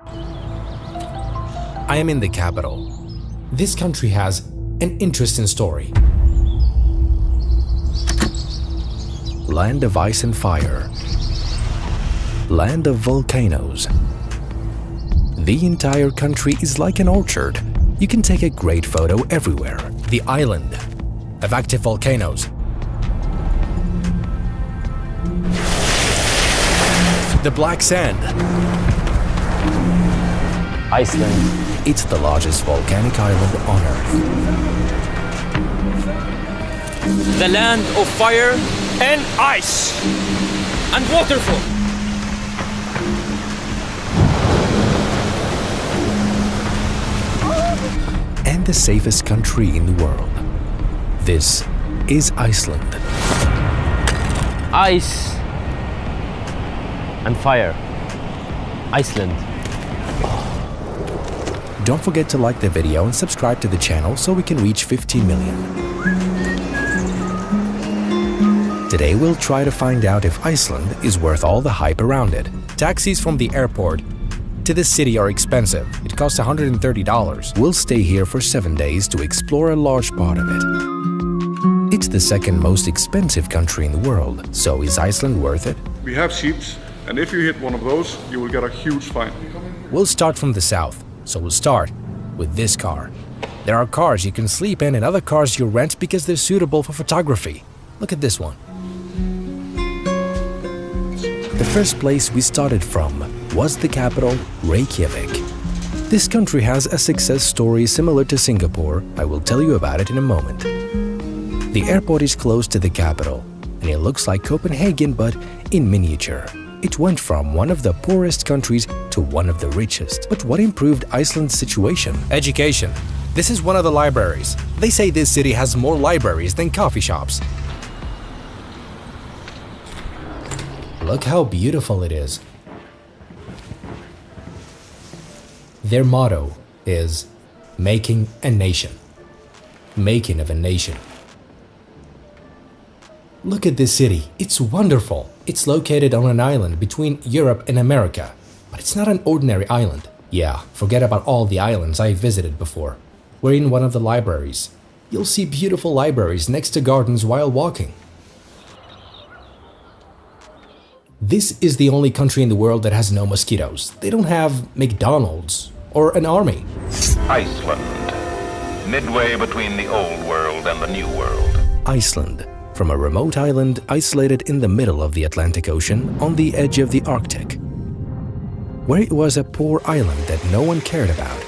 I am in the capital. This country has an interesting story. Land of ice and fire. Land of volcanoes. The entire country is like an orchard. You can take a great photo everywhere. The island of active volcanoes. The black sand. Iceland. It's the largest volcanic island on Earth. The land of fire and ice and waterfall. And the safest country in the world. This is Iceland. Ice and fire. Iceland. Don't forget to like the video and subscribe to the channel so we can reach 15 million. Today we'll try to find out if Iceland is worth all the hype around it. Taxis from the airport to the city are expensive. It costs $130. We'll stay here for 7 days to explore a large part of it. It's the second most expensive country in the world, so is Iceland worth it? We have seats, and if you hit one of those, you will get a huge fine. We'll start from the south, so we'll start with this car. There are cars you can sleep in and other cars you rent because they're suitable for photography. Look at this one. The first place we started from was the capital, Reykjavik. This country has a success story similar to Singapore. I will tell you about it in a moment. The airport is close to the capital, and it looks like Copenhagen but in miniature. It went from one of the poorest countries to one of the richest. But what improved Iceland's situation? Education. This is one of the libraries. They say this city has more libraries than coffee shops. Look how beautiful it is. Their motto is making a nation. Making of a nation. Look at this city. It's wonderful. It's located on an island between Europe and America. But it's not an ordinary island. Yeah, forget about all the islands I visited before. We're in one of the libraries. You'll see beautiful libraries next to gardens while walking. This is the only country in the world that has no mosquitoes. They don't have McDonald's or an army. Iceland, midway between the old world and the new world. Iceland, from a remote island isolated in the middle of the Atlantic Ocean on the edge of the Arctic, where it was a poor island that no one cared about,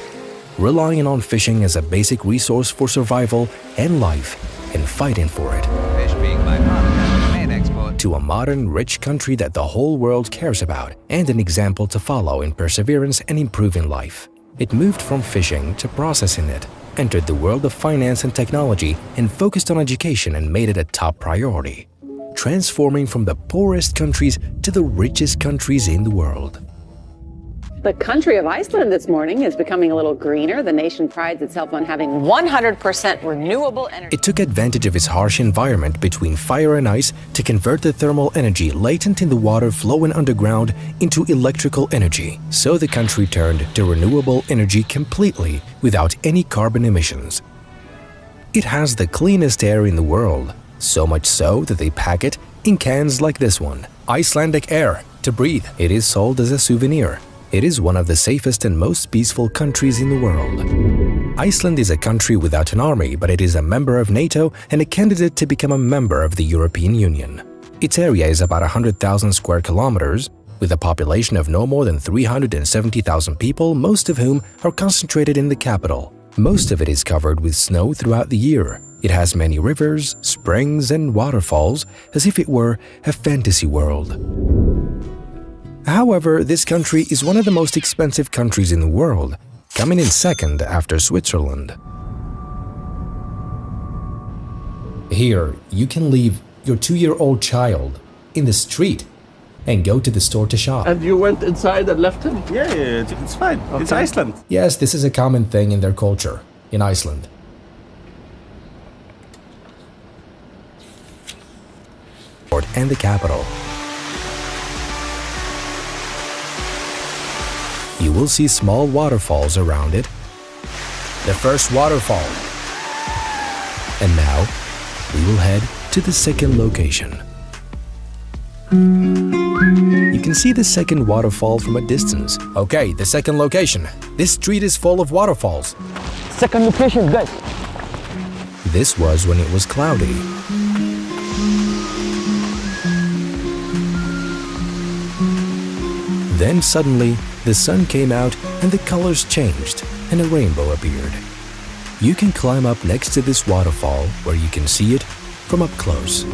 relying on fishing as a basic resource for survival and life and fighting for it. Fish being by far the main export. To a modern, rich country that the whole world cares about and an example to follow in perseverance and improving life. It moved from fishing to processing it, entered the world of finance and technology, and focused on education and made it a top priority, transforming from the poorest countries to the richest countries in the world. The country of Iceland this morning is becoming a little greener. The nation prides itself on having 100% renewable energy. It took advantage of its harsh environment between fire and ice to convert the thermal energy latent in the water flowing underground into electrical energy. So the country turned to renewable energy completely without any carbon emissions. It has the cleanest air in the world, so much so that they pack it in cans like this one. Icelandic air to breathe. It is sold as a souvenir. It is one of the safest and most peaceful countries in the world. Iceland is a country without an army, but it is a member of NATO and a candidate to become a member of the European Union. Its area is about 100,000 square kilometers, with a population of no more than 370,000 people, most of whom are concentrated in the capital. Most of it is covered with snow throughout the year. It has many rivers, springs, and waterfalls, as if it were a fantasy world. However, this country is one of the most expensive countries in the world, coming in second after Switzerland. Here, you can leave your 2-year-old child in the street and go to the store to shop. And you went inside and left him? Yeah, it's fine. Okay. It's Iceland. Yes, this is a common thing in their culture, in Iceland. And the capital. You will see small waterfalls around it. The first waterfall. And now, we will head to the second location. You can see the second waterfall from a distance. Okay, the second location. This street is full of waterfalls. Second location, guys. This was when it was cloudy. Then suddenly, the sun came out and the colors changed and a rainbow appeared. You can climb up next to this waterfall where you can see it from up close.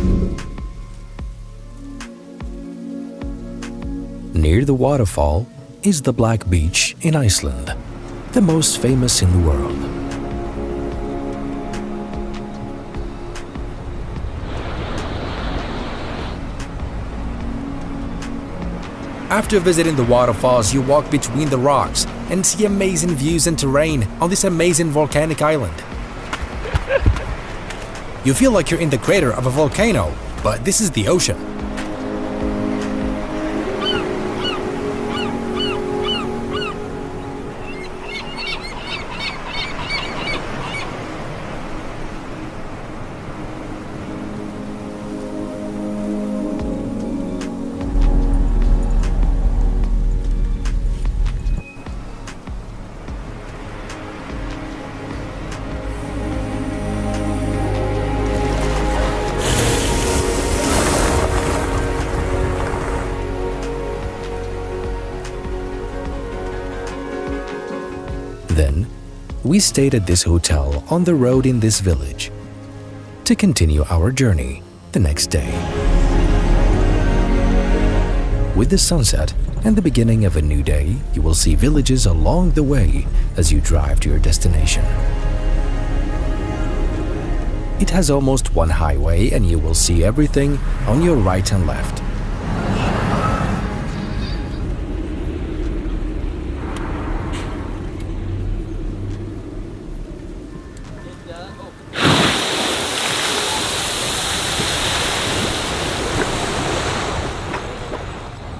Near the waterfall is the Black Beach in Iceland, the most famous in the world. After visiting the waterfalls, you walk between the rocks and see amazing views and terrain on this amazing volcanic island. You feel like you're in the crater of a volcano, but this is the ocean. Then, we stayed at this hotel on the road in this village to continue our journey the next day. With the sunset and the beginning of a new day, you will see villages along the way as you drive to your destination. It has almost one highway and you will see everything on your right and left.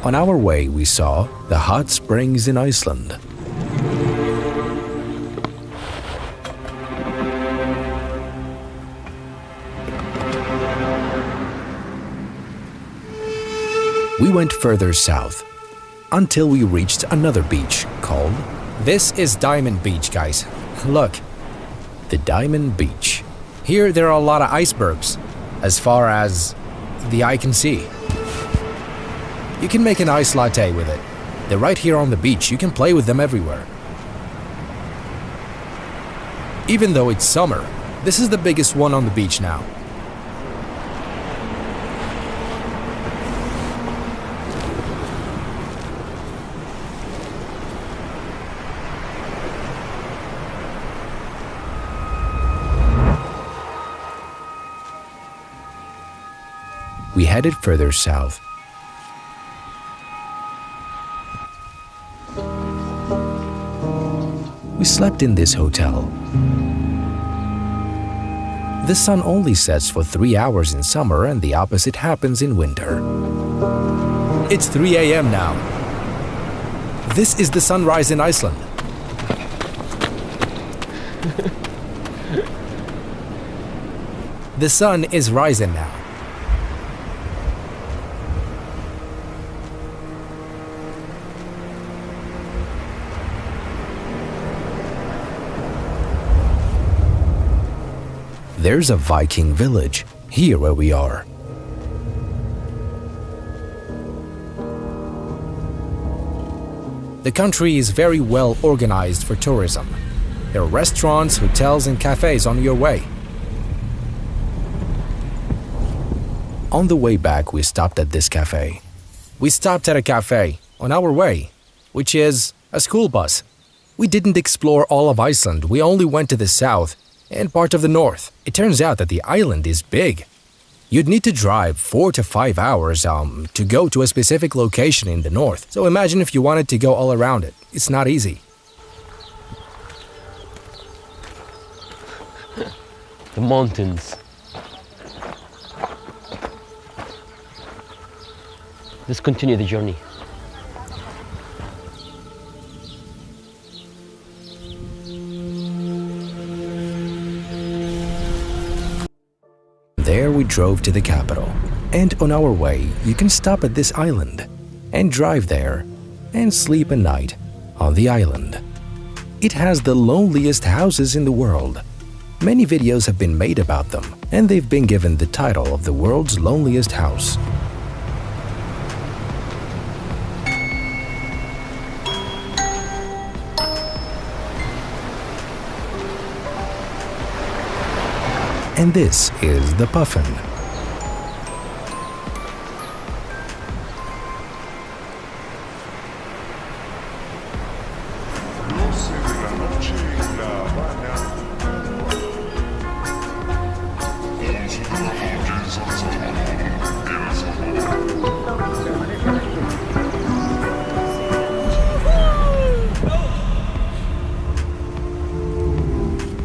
On our way, we saw the hot springs in Iceland. We went further south until we reached another beach called... This is Diamond Beach, guys. Look, the Diamond Beach. Here there are a lot of icebergs, as far as the eye can see. You can make an ice latte with it. They're right here on the beach. You can play with them everywhere. Even though it's summer, this is the biggest one on the beach now. We headed further south. We slept in this hotel. The sun only sets for 3 hours in summer and the opposite happens in winter. It's 3 a.m. now. This is the sunrise in Iceland. The sun is rising now. There's a Viking village here where we are. The country is very well organized for tourism. There are restaurants, hotels, and cafes on your way. On the way back, we stopped at this cafe. We stopped at a cafe on our way, which is a school bus. We didn't explore all of Iceland. We only went to the south and part of the north. It turns out that the island is big. You'd need to drive 4 to 5 hours to go to a specific location in the north. So imagine if you wanted to go all around it. It's not easy. The mountains. Let's continue the journey. where we drove to the capital. And on our way, you can stop at this island and drive there and sleep a night on the island. It has the loneliest houses in the world. Many videos have been made about them, and they've been given the title of the world's loneliest house. And this is the Puffin.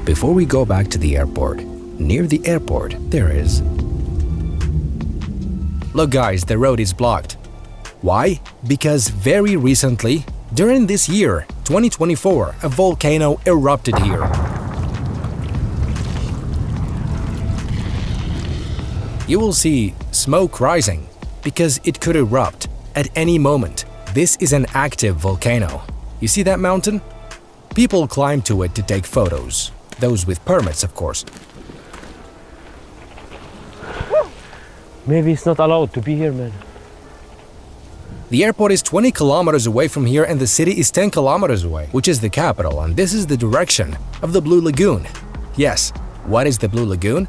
Before we go back to the airport, near the airport there is... Look guys, the road is blocked. Why? Because very recently, during this year, 2024, a volcano erupted here. You will see smoke rising because it could erupt at any moment. This is an active volcano. You see that mountain? People climb to it to take photos. Those with permits, of course. Maybe it's not allowed to be here, man. The airport is 20 kilometers away from here and the city is 10 kilometers away, which is the capital, and this is the direction of the Blue Lagoon. Yes, what is the Blue Lagoon?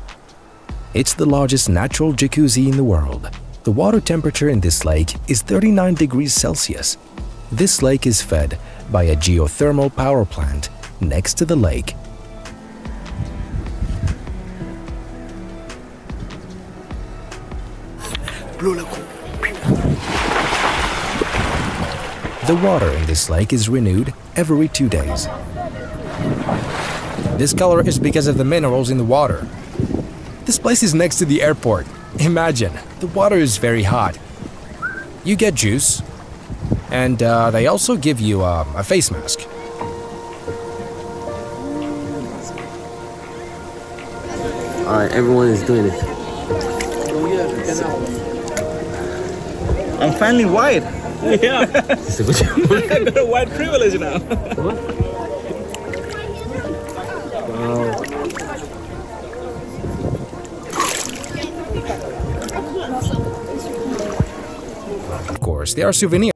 It's the largest natural jacuzzi in the world. The water temperature in this lake is 39 degrees Celsius. This lake is fed by a geothermal power plant next to the lake. The water in this lake is renewed every 2 days. This color is because of the minerals in the water. This place is next to the airport. Imagine, the water is very hot. You get juice, and they also give you a face mask. Alright, everyone is doing it. I'm finally white. Yeah. I got a white privilege now. Of course, they are souvenirs.